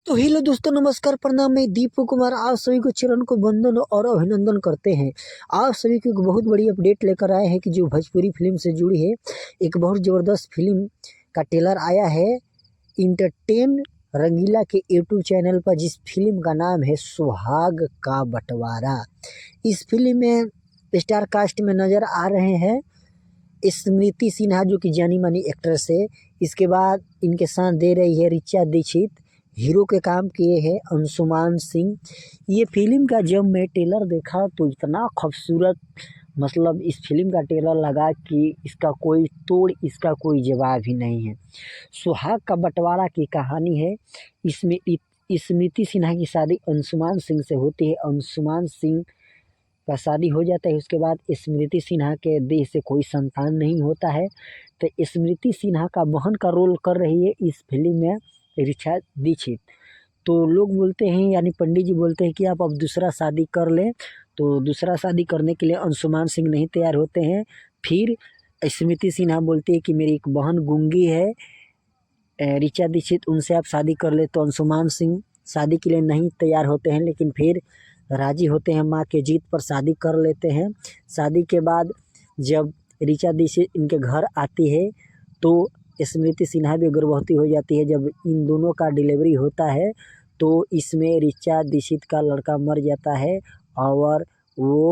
तो हेलो दोस्तों, नमस्कार, प्रणाम। मैं दीपू कुमार आप सभी को चरण को वंदन और अभिनंदन करते हैं। आप सभी को एक बहुत बड़ी अपडेट लेकर आए हैं कि जो भोजपुरी फिल्म से जुड़ी है एक बहुत ज़बरदस्त फिल्म का ट्रेलर आया है इंटरटेन रंगीला के यूट्यूब चैनल पर, जिस फिल्म का नाम है सुहाग का बंटवारा। इस फिल्म में स्टार कास्ट में नज़र आ रहे हैं स्मृति सिन्हा, जो कि जानी मानी एक्ट्रेस है। इसके बाद इनके साथ दे रही है ऋचा दीक्षित। हीरो के काम किए हैं अंशुमान सिंह। ये फिल्म का जब मैं ट्रेलर देखा तो इतना खूबसूरत, मतलब इस फिल्म का ट्रेलर लगा कि इसका कोई तोड़, इसका कोई जवाब ही नहीं है। सुहाग का बंटवारा की कहानी है। इसमें स्मृति सिन्हा की शादी अंशुमान सिंह से होती है। अंशुमान सिंह का शादी हो जाता है, उसके बाद स्मृति सिन्हा के देह से कोई संतान नहीं होता है। तो स्मृति सिन्हा का बहन का रोल कर रही है इस फिल्म में ऋचा दीक्षित। तो लोग बोलते हैं, यानी पंडित जी बोलते हैं कि आप अब दूसरा शादी कर लें। तो दूसरा शादी करने के लिए अंशुमान सिंह नहीं तैयार होते हैं। फिर स्मृति सिन्हा बोलती है कि मेरी एक बहन गूंगी है ऋचा दीक्षित, उनसे आप शादी कर ले। तो अंशुमान सिंह शादी के लिए नहीं तैयार होते हैं, लेकिन फिर राजी होते हैं, माँ के जीत पर शादी कर लेते हैं। शादी के बाद जब ऋचा दीक्षित इनके घर आती है तो स्मृति सिन्हा भी गर्भवती हो जाती है। जब इन दोनों का डिलीवरी होता है तो इसमें ऋचा दीक्षित का लड़का मर जाता है और वो